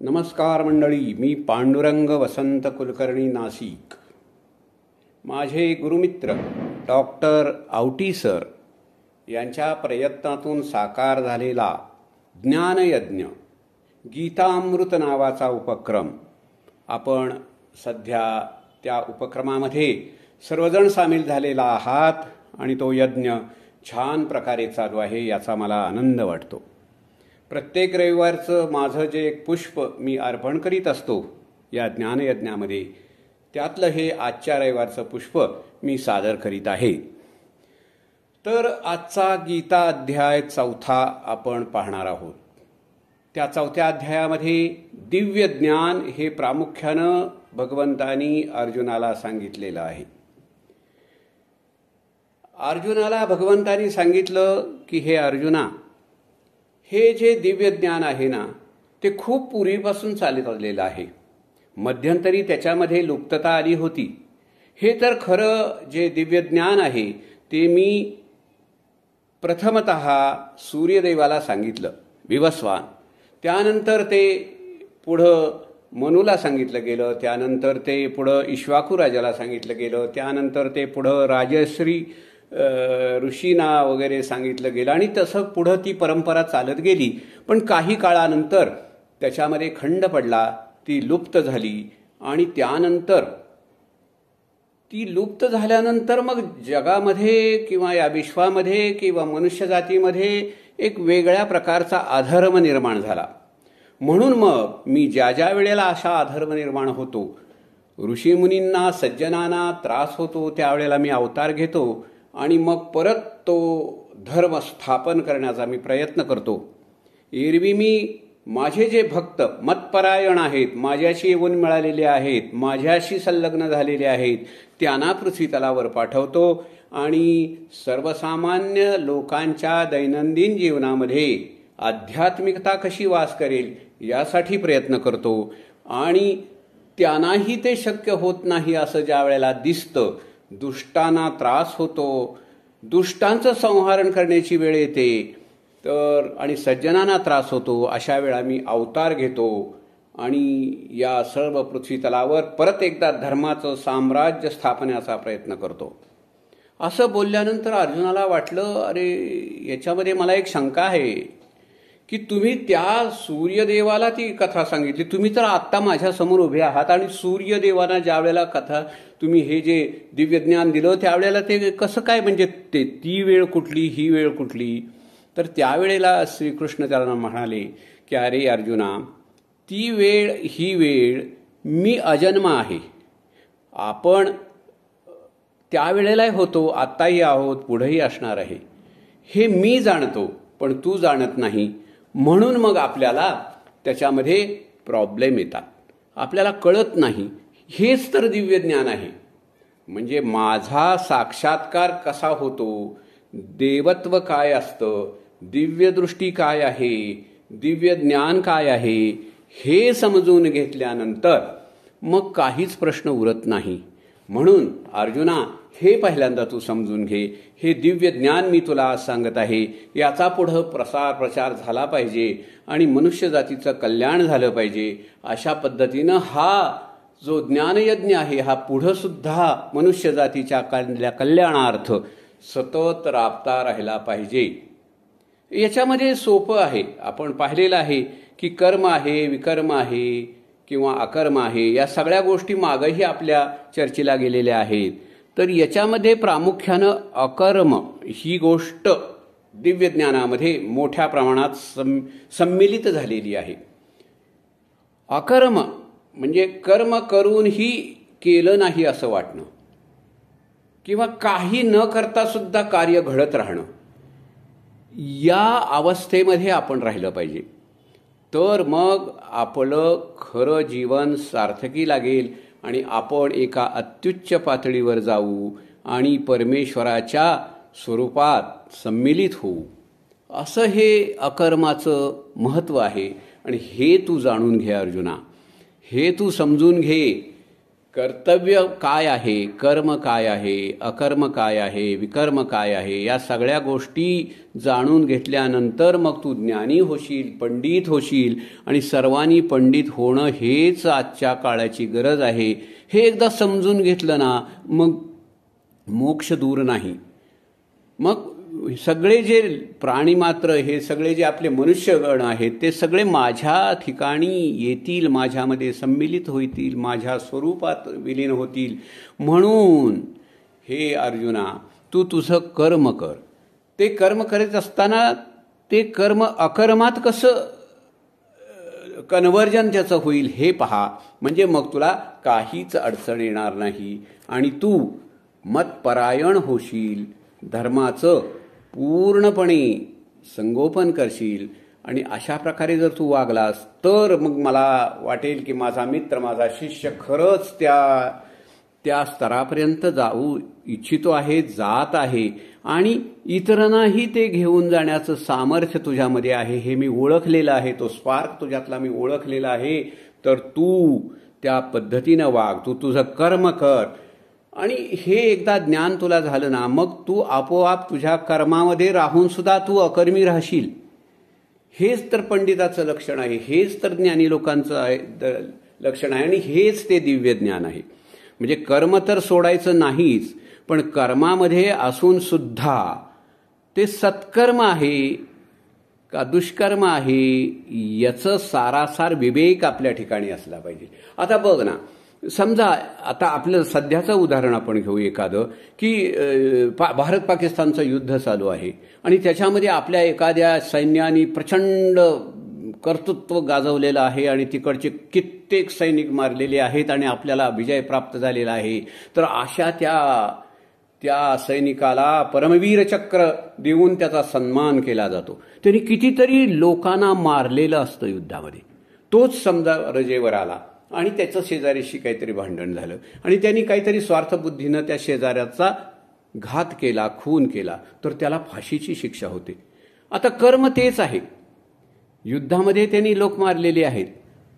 नमस्कार मंडळी, मी पांडुरंग वसंत कुलकर्णी नाशिक. माझे गुरुमित्र डॉक्टर आवटी सर यांच्या प्रयत्नातून साकार झालेला ज्ञानयज्ञ गीतामृत नावाचा उपक्रम आपण सध्या त्या उपक्रमामध्ये सर्वजण सामील झालेला आहात आणि तो यज्ञ छान प्रकारे चालू आहे याचा मला आनंद वाटतो. प्रत्येक रविवारचं माझं जे एक पुष्प मी अर्पण करीत असतो या ज्ञानयज्ञामध्ये, त्यातलं हे आजच्या रविवारचं पुष्प मी सादर करीत आहे. तर आजचा गीता अध्याय 4 आपण पाहणार आहोत. त्या 4थ्या अध्यायामध्ये दिव्य ज्ञान हे प्रामुख्यानं भगवंतांनी अर्जुनाला सांगितलेलं आहे. अर्जुनाला भगवंतांनी सांगितलं की हे अर्जुना, हे जे दिव्य ज्ञान आहे ना, ते खूप पूर्वीपासून चालत आलेलं आहे. मध्यंतरी त्याच्यामध्ये लुप्तता आली होती. हे तर खरं जे दिव्य ज्ञान आहे ते मी प्रथमतः सूर्यदेवाला सांगितलं, विवस्वान. त्यानंतर ते पुढं मनुला सांगितलं गेलं, त्यानंतर ते पुढं इक्ष्वाकू राजाला सांगितलं गेलं, त्यानंतर ते पुढं राजश्री ऋषींना वगैरे सांगितलं गेलं आणि तसं पुढं ती परंपरा चालत गेली. पण काही काळानंतर त्याच्यामध्ये खंड पडला, ती लुप्त झाली आणि त्यानंतर ती लुप्त झाल्यानंतर मग जगामध्ये किंवा या विश्वामध्ये किंवा मनुष्यजातीमध्ये एक वेगळ्या प्रकारचा अधर्म निर्माण झाला. म्हणून मग मी ज्या ज्या वेळेला अशा अधर्म निर्माण होतो, ऋषीमुनींना सज्जनांना त्रास होतो, त्यावेळेला मी अवतार घेतो आणि मग परत तो धर्म स्थापन करण्याचा मी प्रयत्न करतो. एरवी मी माझे जे भक्त मतपरायण आहेत, माझ्याशी येऊन मिळालेले आहेत, माझ्याशी संलग्न झालेले आहेत, त्यांना पृथ्वी तलावर पाठवतो आणि सर्वसामान्य लोकांच्या दैनंदिन जीवनामध्ये आध्यात्मिकता कशी वास करेल यासाठी प्रयत्न करतो. आणि त्यांनाही ते शक्य होत नाही असं ज्या वेळेला दिसतं, दुष्टांना त्रास होतो, दुष्टांचं संहारण करण्याची वेळ येते तर आणि सज्जनांना त्रास होतो, अशा वेळा मी अवतार घेतो आणि या सर्व पृथ्वी तलावर परत एकदा धर्माचं साम्राज्य स्थापण्याचा प्रयत्न करतो. असं बोलल्यानंतर अर्जुनाला वाटलं, अरे याच्यामध्ये मला एक शंका आहे की तुम्ही त्या सूर्यदेवाला ती कथा सांगितली. तुम्ही तर आत्ता माझ्यासमोर उभे आहात आणि सूर्यदेवांना ज्या वेळेला कथा तुम्ही हे जे दिव्यज्ञान दिलं त्यावेळेला ते कसं काय, म्हणजे ते ती वेळ कुठली, ही वेळ कुठली? तर त्यावेळेला श्रीकृष्ण त्याला म्हणाले की अरे अर्जुना, ती वेळ ही वेळ मी अजन्म आहे. आपण त्यावेळेलाही होतो, आत्ताही आहोत, पुढेही असणार आहे. हे मी जाणतो पण तू जाणत नाही. म्हणून मग आपल्याला त्याच्यामध्ये प्रॉब्लेम येतात, आपल्याला कळत नाही. हेच तर दिव्य ज्ञान आहे. म्हणजे माझा साक्षात्कार कसा होतो, देवत्व काय असतं, दिव्य दृष्टी काय आहे, दिव्य ज्ञान काय आहे, हे समजून घेतल्यानंतर मग काहीच प्रश्न उरत नाही. म्हणून अर्जुना, हे पहिल्यांदा तू समजून घे. हे दिव्य ज्ञान मी तुला आज सांगत आहे, याचा पुढं प्रचार झाला पाहिजे आणि मनुष्य जातीचं कल्याण झालं पाहिजे. अशा पद्धतीनं हा जो ज्ञानयज्ञ आहे हा पुढं सुद्धा मनुष्य जातीच्या कल्याणार्थ सतत राबता राहिला पाहिजे. याच्यामध्ये सोपं आहे, आपण पाहिलेलं आहे की कर्म आहे, विकर्म आहे किंवा अकर्म आहे, या सगळ्या गोष्टी मागही आपल्या चर्चेला गेलेल्या आहेत. तर याच्यामध्ये प्रामुख्यानं अकर्म ही गोष्ट दिव्य ज्ञानामध्ये मोठ्या प्रमाणात सम्मिलित झालेली आहे. अकर्म म्हणजे कर्म करूनही केलं नाही असं वाटणं किंवा काही न करता सुद्धा कार्य घडत राहणं, या अवस्थेमध्ये आपण राहिलं पाहिजे. तर मग आपलं खरं जीवन सार्थकी लागेल आणि आपण एका अत्युच्च पातळीवर जाऊ आणि परमेश्वराच्या स्वरूपात सम्मिलित होऊ. असं हे अकर्माचं महत्त्व आहे आणि हे तू जाणून घे अर्जुना, हे तू समजून घे. कर्तव्य काय आहे, कर्म काय आहे, अकर्म काय आहे, विकर्म काय आहे, या सगळ्या गोष्टी जाणून घेतल्यानंतर मग तू ज्ञानी होशील, पंडित होशील. आणि सर्वांनी पंडित होणं हेच आजच्या काळाची गरज आहे. हे एकदा समजून घेतलं ना, मग मोक्ष दूर नाही. मग सगळे जे प्राणी मात्र, हे सगळे जे आपले मनुष्यगण आहेत, ते सगळे माझ्या ठिकाणी येतील, माझ्यामध्ये सम्मिलित होतील, माझ्या स्वरूपात विलीन होतील. म्हणून हे अर्जुना, तू तुझं कर्म कर. ते कर्म करत असताना ते कर्म अकर्मात कसं कन्व्हर्जन त्याचं होईल हे पहा. म्हणजे मग तुला काहीच अडचण येणार नाही आणि तू मतपरायण होशील, धर्माचं पूर्णपणे संगोपन करशील. आणि अशा प्रकारे जर तू वागलास तर मग मला वाटेल की माझा मित्र, माझा शिष्य खरंच त्या स्तरापर्यंत जाऊ इच्छितो आहे, जात आहे आणि इतरांनाही ते घेऊन जाण्याचं सामर्थ्य तुझ्यामध्ये आहे, हे मी ओळखलेलं आहे. तो स्पार्क तुझ्यातला मी ओळखलेला आहे. तर तू त्या पद्धतीनं वाग, तू तुझं कर्म कर. आणि हे एकदा ज्ञान तुला झालं ना, मग तू आपोआप तुझ्या कर्मामध्ये राहून सुद्धा तू अकर्मी राहशील. हेच तर पंडिताचं लक्षण आहे, हेच तर ज्ञानी लोकांचं लक्षण आहे आणि हेच ते दिव्य ज्ञान आहे. म्हणजे कर्म तर सोडायचं नाहीच, पण कर्मामध्ये असून सुद्धा ते सत्कर्म आहे का दुष्कर्म आहे याचं सारासार विवेक आपल्या ठिकाणी असला पाहिजे. आता बघ ना, समजा आता आपलं सध्याचं उदाहरण आपण घेऊ एखादं, की भारत पाकिस्तानचं युद्ध चालू आहे आणि त्याच्यामध्ये आपल्या एखाद्या सैन्याने प्रचंड कर्तृत्व गाजवलेलं आहे आणि तिकडचे कित्येक सैनिक मारलेले आहेत आणि आपल्याला विजय प्राप्त झालेला आहे. तर अशा त्या सैनिकाला परमवीर चक्र देऊन त्याचा सन्मान केला जातो. त्यांनी कितीतरी लोकांना मारलेलं असतं युद्धामध्ये. तोच समजा रजेवर आला आणि त्याचं शेजाऱ्याशी काहीतरी भांडण झालं आणि त्यांनी काहीतरी स्वार्थबुद्धीनं त्या शेजाऱ्याचा घात केला, खून केला, तर त्याला फाशीची शिक्षा होते. आता कर्म तेच आहे. युद्धामध्ये त्यांनी लोक मारलेले आहेत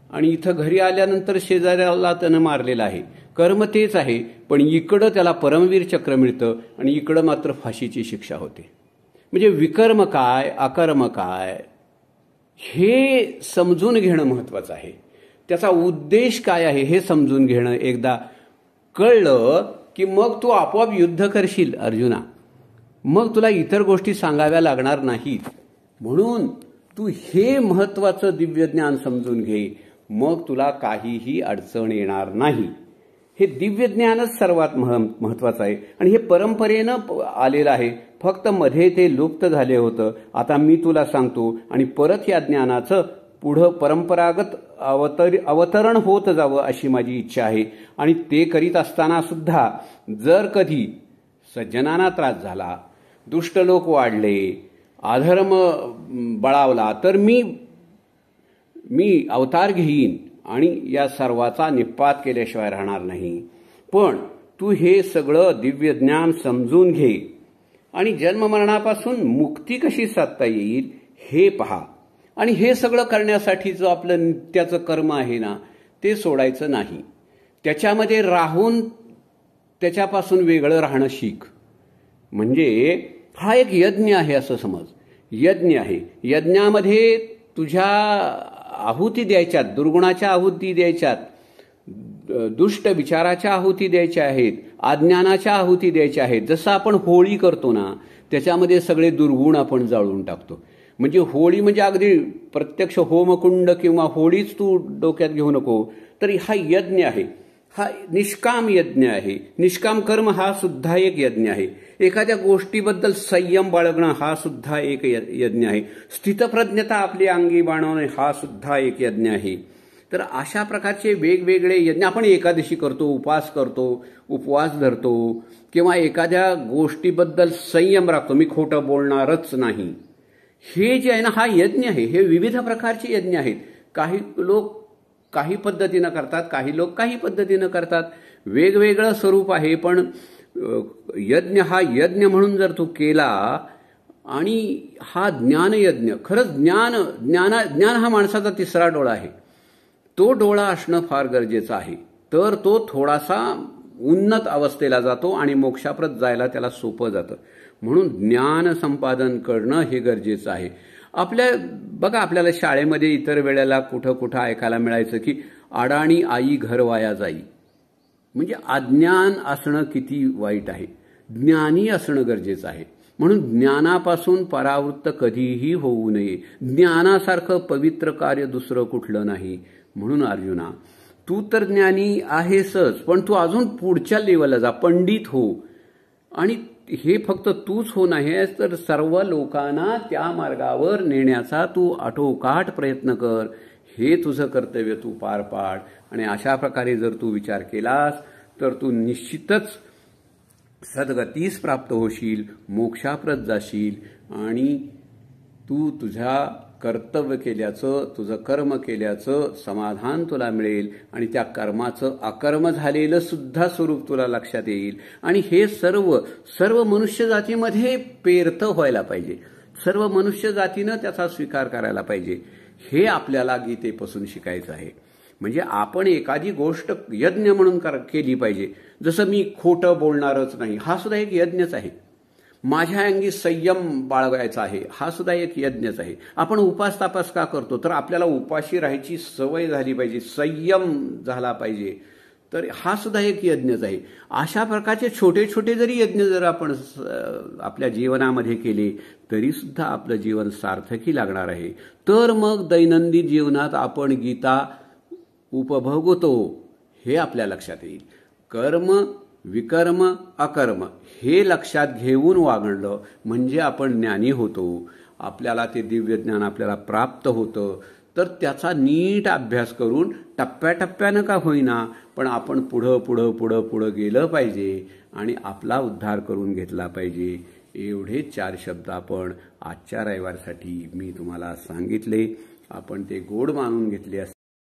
आणि इथं घरी आल्यानंतर शेजाऱ्याला त्यानं मारलेलं आहे. कर्म तेच आहे, पण इकडं त्याला परमवीर चक्र मिळतं आणि इकडं मात्र फाशीची शिक्षा होते. म्हणजे विकर्म काय, अकर्म काय हे समजून घेणं महत्वाचं आहे. त्याचा उद्देश काय आहे हे समजून घेणं एकदा कळलं की मग तू आपोआप युद्ध करशील अर्जुना. मग तुला इतर गोष्टी सांगाव्या लागणार नाहीत. म्हणून तू हे महत्वाचं दिव्य ज्ञान समजून घे, मग तुला काहीही अडचण येणार नाही. हे दिव्य ज्ञानच सर्वात महत्वाचं आहे आणि हे परंपरेनं आलेलं आहे. फक्त मध्ये ते लुप्त झाले होतं. आता मी तुला सांगतो आणि परत या ज्ञानाचं पुढं परंपरागत अवतरण होत जावं अशी माझी इच्छा आहे. आणि ते करीत असताना सुद्धा जर कधी सज्जनांना त्रास झाला, दुष्ट लोक वाढले, अधर्म बळावला, तर मी अवतार घेईन आणि या सर्वाचा निपात केल्याशिवाय राहणार नाही. पण तू हे सगळं दिव्य ज्ञान समजून घे आणि जन्ममरणापासून मुक्ती कशी साधता येईल हे पहा. आणि हे सगळं करण्यासाठी जो आपलं नित्याचं कर्म आहे ना, ते सोडायचं नाही. त्याच्यामध्ये राहून त्याच्यापासून वेगळं राहणं शिक. म्हणजे हा एक यज्ञ आहे असं समज. यज्ञ आहे. यज्ञामध्ये तुझ्या आहुती द्यायच्यात, दुर्गुणाच्या आहुती द्यायच्यात, दुष्ट विचाराच्या आहुती द्यायच्या आहेत, अज्ञानाच्या आहुती द्यायच्या आहेत. जसं आपण होळी करतो ना, त्याच्यामध्ये सगळे दुर्गुण आपण जाळून टाकतो. म्हणजे होळी म्हणजे अगदी प्रत्यक्ष होमकुंड किंवा होळीच तू डोक्यात घेऊ नको. तर हा यज्ञ आहे, हा निष्काम यज्ञ आहे. निष्काम कर्म हा सुद्धा एक यज्ञ आहे. एखाद्या गोष्टीबद्दल संयम बाळगणं हा सुद्धा एक यज्ञ आहे. स्थितप्रज्ञता आपली अंगी बाणवणे हा सुद्धा एक यज्ञ आहे. तर अशा प्रकारचे वेगवेगळे यज्ञ आपण एकादशी करतो, उपास करतो, उपवास धरतो किंवा एखाद्या गोष्टीबद्दल संयम राखतो. मी खोटं बोलणारच नाही. हे जे आहे ना, हा यज्ञ आहे. हे विविध प्रकारचे यज्ञ आहेत. काही लोक काही पद्धतीनं करतात, काही लोक काही पद्धतीनं करतात. वेगवेगळं स्वरूप आहे. पण यज्ञ हा यज्ञ म्हणून जर तू केला आणि हा ज्ञानयज्ञ, खरंच ज्ञान हा माणसाचा तिसरा डोळा आहे. तो डोळा असणं फार गरजेचं आहे. तर तो थोडासा उन्नत अवस्थेला जातो आणि मोक्षाप्रत जायला त्याला सोपं जातं. म्हणून ज्ञान संपादन करणं हे गरजेचं आहे. बघा आपल्याला शाळेमध्ये इतर वेळेला कुठं कुठं ऐकायला मिळायचं की अडाणी आई घर वाया जाई. म्हणजे अज्ञान असणं किती वाईट आहे. ज्ञानी असणं गरजेचं आहे. म्हणून ज्ञानापासून परावृत्त कधीही होऊ नये. ज्ञानासारखं पवित्र कार्य दुसरं कुठलं नाही. म्हणून अर्जुना, तू तर ज्ञानी आहेसच, पण तू अजून पुढच्या लेवलला जा, पंडित हो. आणि हे फक्त तूच हो नाहीस तर सर्व लोकांना त्या मार्गावर नेण्याचा तू आटोकाट प्रयत्न कर. हे तुझं कर्तव्य तू पार पाड. आणि अशा प्रकारे जर तू विचार केलास तर तू निश्चितच सद्गतीस प्राप्त होशील, मोक्षाप्रत जाशील आणि तू तुझ्या कर्तव्य केल्याचं, तुझं कर्म केल्याचं समाधान तुला मिळेल आणि त्या कर्माचं अकर्म झालेलं सुद्धा स्वरूप तुला लक्षात येईल. आणि हे सर्व मनुष्य जातीमध्ये पेरतं व्हायला पाहिजे. सर्व मनुष्य जातीनं त्याचा स्वीकार करायला पाहिजे. हे आपल्याला गीतेपासून शिकायचं आहे. म्हणजे आपण एखादी गोष्ट यज्ञ म्हणून केली पाहिजे. जसं मी खोटं बोलणारच नाही, हा सुद्धा एक यज्ञच आहे. माझ्या अंगी संयम बाळगायचा आहे, हा सुद्धा एक यज्ञच आहे. आपण उपास तापास का करतो, तर आपल्याला उपाशी राहायची सवय झाली पाहिजे, संयम झाला पाहिजे. तर हा सुद्धा एक यज्ञच आहे. अशा प्रकारचे छोटे छोटे जरी यज्ञ जर आपण आपल्या जीवनामध्ये केले तरी सुद्धा आपलं जीवन सार्थकी लागणार आहे. तर मग दैनंदिन जीवनात आपण गीता उपभोगतो हे आपल्या लक्षात येईल. कर्म, विकर्म, अकर्म हे लक्षात घेऊन वागणलं म्हणजे आपण ज्ञानी होतो. आपल्याला ते दिव्य ज्ञान आपल्याला प्राप्त होतं. तर त्याचा नीट अभ्यास करून टप्प्याटप्प्यानं का होईना पण आपण पुढं गेलं पाहिजे आणि आपला उद्धार करून घेतला पाहिजे. एवढे 4 शब्द आपण आजच्या रविवारसाठी मी तुम्हाला सांगितले. आपण ते गोड मानून घेतले